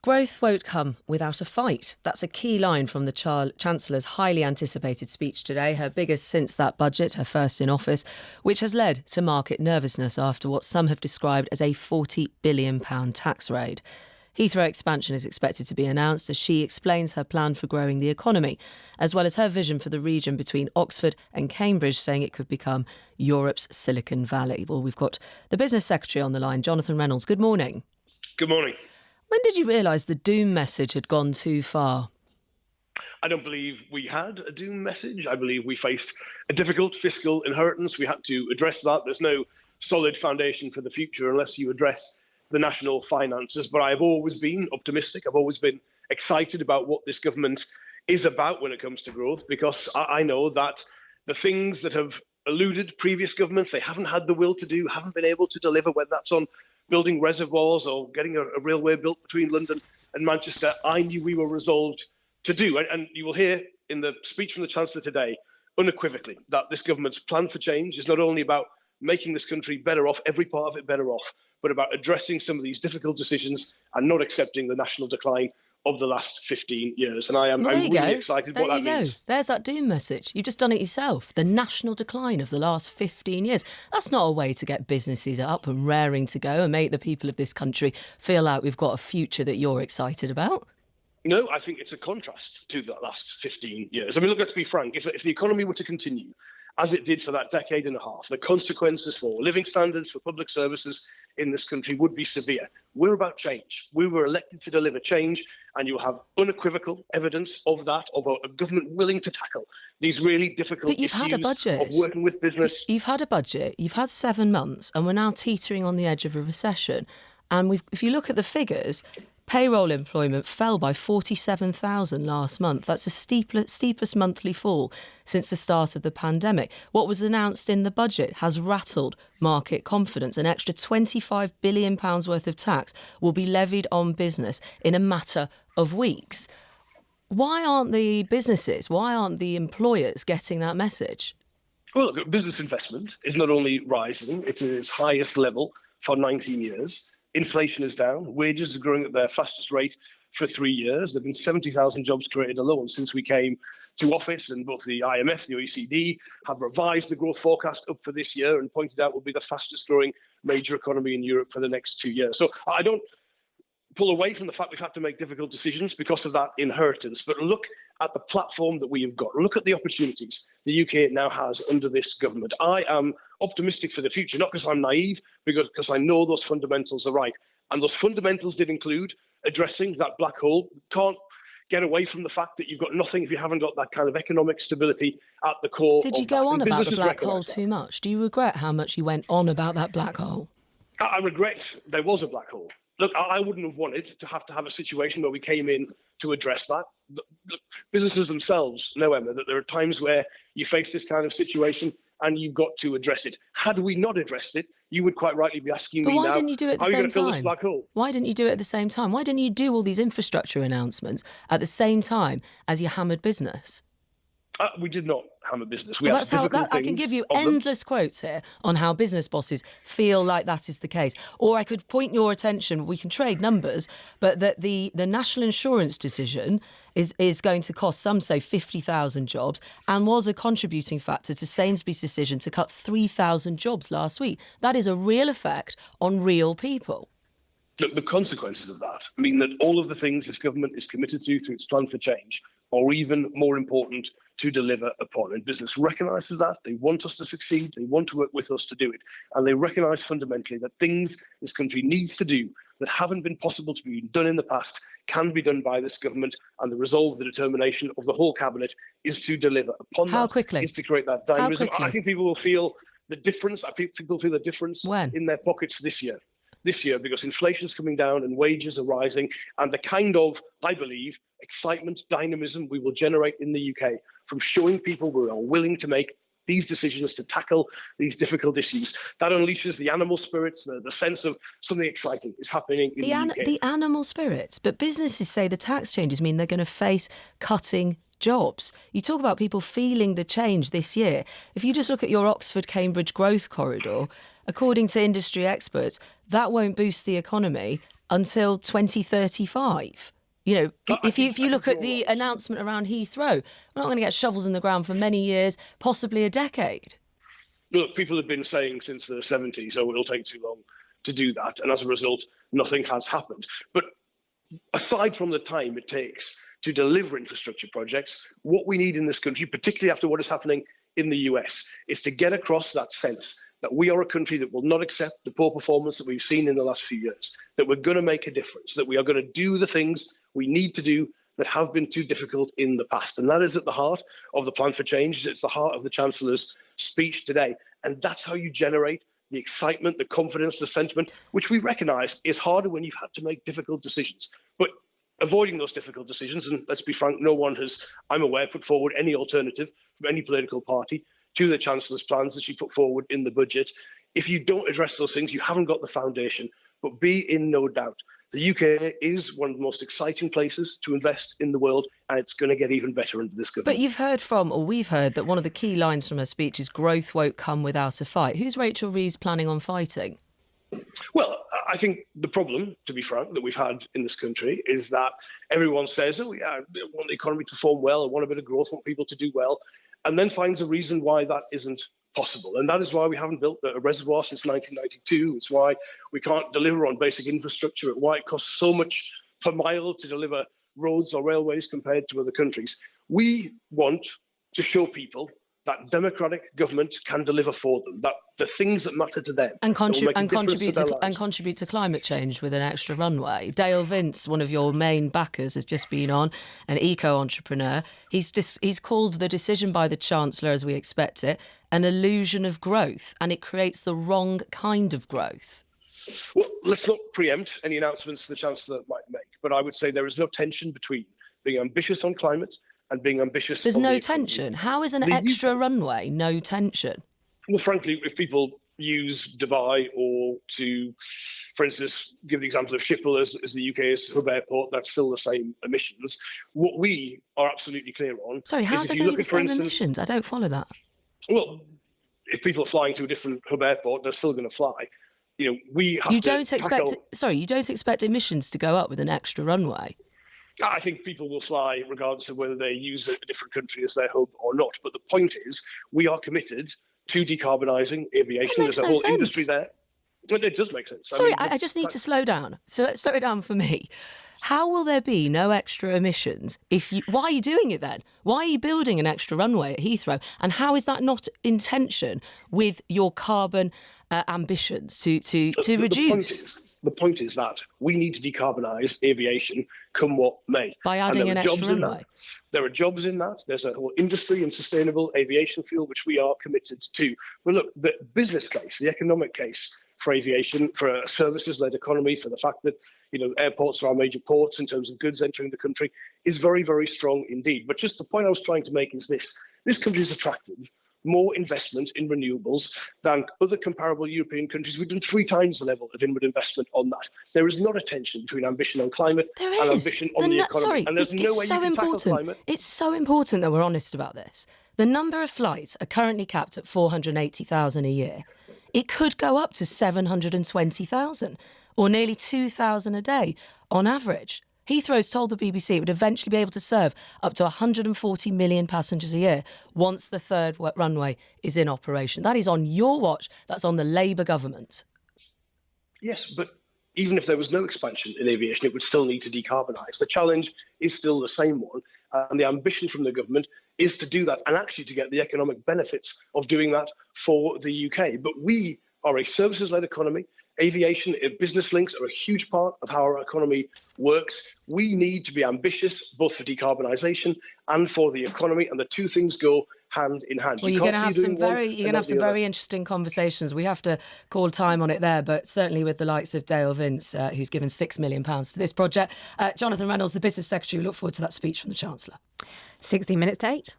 Growth won't come without a fight. That's a key line from the Chancellor's highly anticipated speech today, her biggest since that budget, her first in office, which has led to market nervousness after what some have described as a £40 billion tax raid. Heathrow expansion is expected to be announced as she explains her plan for growing the economy, as well as her vision for the region between Oxford and Cambridge, saying it could become Europe's Silicon Valley. Well, we've got the Business Secretary on the line, Jonathan Reynolds. Good morning. Good morning. When did you realise the doom message had gone too far? I don't believe we had a doom message. I believe we faced a difficult fiscal inheritance. We had to address that. There's no solid foundation for the future unless you address the national finances. But I've always been optimistic. I've always been excited about what this government is about when it comes to growth, because I know that the things that have eluded previous governments, they haven't had the will to do, haven't been able to deliver, whether that's on building reservoirs or getting a railway built between London and Manchester. I knew we were resolved to do. And you will hear in the speech from the Chancellor today, unequivocally, that this government's plan for change is not only about making this country better off, every part of it better off, but about addressing some of these difficult decisions and not accepting the national decline of the last 15 years. And I'm really excited what that means. There's that doom message. You've just done it yourself. The national decline of the last 15 years. That's not a way to get businesses up and raring to go and make the people of this country feel like we've got a future that you're excited about. No, I think it's a contrast to the last 15 years. I mean, look, let's be frank. If the economy were to continue as it did for that decade and a half, the consequences for living standards, for public services in this country would be severe. We're about change. We were elected to deliver change, and you'll have unequivocal evidence of that, of a government willing to tackle these really difficult issues of working with business. You've had a budget, you've had 7 months, and we're now teetering on the edge of a recession. And if you look at the figures, payroll employment fell by 47,000 last month. That's the steepest monthly fall since the start of the pandemic. What was announced in the budget has rattled market confidence. An extra £25 billion worth of tax will be levied on business in a matter of weeks. Why aren't the businesses, why aren't the employers getting that message? Well, look, business investment is not only rising, it's at its highest level for 19 years. Inflation is down. Wages are growing at their fastest rate for 3 years. There have been 70,000 jobs created alone since we came to office, and both the IMF, the OECD have revised the growth forecast up for this year and pointed out will be the fastest growing major economy in Europe for the next 2 years. So I don't pull away from the fact we've had to make difficult decisions because of that inheritance, but look at the platform that we have got. Look at the opportunities the UK now has under this government. I am optimistic for the future, not because I'm naive, because I know those fundamentals are right. And those fundamentals did include addressing that black hole. Can't get away from the fact that you've got nothing if you haven't got that kind of economic stability at the core. Did you go on about the black hole too much? Do you regret how much you went on about that black hole? I regret there was a black hole. Look, I wouldn't have wanted to have a situation where we came in to address that. Look, businesses themselves know, Emma, that there are times where you face this kind of situation and you've got to address it. Had we not addressed it, you would quite rightly be asking me now, why didn't you do it at the same fill this black hole? Why didn't you do it at the same time? Why didn't you do all these infrastructure announcements at the same time as you hammered business? We did not hammer business. I can give you endless quotes here on how business bosses feel like that is the case. Or I could point your attention, we can trade numbers, but that the national insurance decision is going to cost, some say, 50,000 jobs, and was a contributing factor to Sainsbury's decision to cut 3,000 jobs last week. That is a real effect on real people. Look, the consequences of that mean that all of the things this government is committed to through its plan for change are even more important to deliver upon. And business recognises that. They want us to succeed. They want to work with us to do it. And they recognise fundamentally that things this country needs to do that haven't been possible to be done in the past can be done by this government. And the resolve, the determination of the whole cabinet is to deliver upon that. How quickly? Is to create that dynamism. I think people will feel the difference. I think people feel the difference in their pockets this year. Because inflation's coming down and wages are rising, and the kind of, I believe, excitement, dynamism we will generate in the UK from showing people we are willing to make these decisions to tackle these difficult issues. That unleashes the animal spirits, the sense of something exciting is happening in the UK. The animal spirits, but businesses say the tax changes mean they're going to face cutting jobs. You talk about people feeling the change this year. If you just look at your Oxford-Cambridge growth corridor, according to industry experts, that won't boost the economy until 2035. You know, if you look at the announcement around Heathrow, we're not going to get shovels in the ground for many years, possibly a decade. Look, people have been saying since the 70s, oh, it'll take too long to do that. And as a result, nothing has happened. But aside from the time it takes to deliver infrastructure projects, what we need in this country, particularly after what is happening in the US, is to get across that sense that we are a country that will not accept the poor performance that we've seen in the last few years, that we're going to make a difference, that we are going to do the things we need to do that have been too difficult in the past. And that is at the heart of the plan for change. It's the heart of the Chancellor's speech today. And that's how you generate the excitement, the confidence, the sentiment, which we recognise is harder when you've had to make difficult decisions. But avoiding those difficult decisions, and let's be frank, no one has, I'm aware, put forward any alternative from any political party to the Chancellor's plans that she put forward in the budget. If you don't address those things, you haven't got the foundation. But be in no doubt, the UK is one of the most exciting places to invest in the world, and it's going to get even better under this government. But you've heard from, or we've heard, that one of the key lines from her speech is growth won't come without a fight. Who's Rachel Reeves planning on fighting? Well, I think the problem, to be frank, that we've had in this country is that everyone says, oh, yeah, I want the economy to perform well, I want a bit of growth, I want people to do well, and then finds a reason why that isn't possible. And that is why we haven't built a reservoir since 1992. It's why we can't deliver on basic infrastructure, it's why it costs so much per mile to deliver roads or railways compared to other countries. We want to show people that democratic government can deliver for them, that the things that matter to them and contribute to climate change with an extra runway. Dale Vince, one of your main backers, has just been on, an eco-entrepreneur. He's called the decision by the Chancellor, as we expect it, an illusion of growth, and it creates the wrong kind of growth. Well, let's not preempt any announcements the Chancellor might make, but I would say there is no tension between being ambitious on climate and being ambitious. There's no tension. How is an extra runway no tension? Well, frankly, if people use Dubai or to, for instance, give the example of Schiphol as the UK's hub airport, that's still the same emissions. What we are absolutely clear on. Sorry, how's it going to be the same emissions? I don't follow that. Well, if people are flying to a different hub airport, they're still going to fly. You know, we have you don't expect emissions to go up with an extra runway. I think people will fly regardless of whether they use a different country as their hub or not. But the point is, we are committed to decarbonising aviation. There's a whole industry there. It does make sense. Sorry, I just need to slow down. So let's slow it down for me. How will there be no extra emissions why are you doing it then? Why are you building an extra runway at Heathrow? And how is that not in tension with your carbon ambitions to reduce? The point is that we need to decarbonise aviation come what may. By adding an extra runway? There are jobs in that. There's a whole industry in sustainable aviation fuel, which we are committed to. But look, the business case, the economic case for aviation, for a services-led economy, for the fact that airports are our major ports in terms of goods entering the country, is very, very strong indeed. But just the point I was trying to make is this country is attractive. More investment in renewables than other comparable European countries. We've done 3 times the level of inward investment on that. There is not a tension between ambition on climate and ambition on the economy. Sorry, and there's no way you can tackle climate. It's so important that we're honest about this. The number of flights are currently capped at 480,000 a year. It could go up to 720,000 or nearly 2,000 a day on average. Heathrow's told the BBC it would eventually be able to serve up to 140 million passengers a year once the third runway is in operation. That is on your watch. That's on the Labour government. Yes, but even if there was no expansion in aviation, it would still need to decarbonise. The challenge is still the same one. And the ambition from the government is to do that and actually to get the economic benefits of doing that for the UK. But we are a services-led economy. Aviation, business links are a huge part of how our economy works. We need to be ambitious, both for decarbonisation and for the economy, and the two things go hand in hand. Well, you're going to have some very interesting conversations. We have to call time on it there, but certainly with the likes of Dale Vince, who's given £6 million to this project. Jonathan Reynolds, the Business Secretary, we look forward to that speech from the Chancellor. 16 minutes to 8.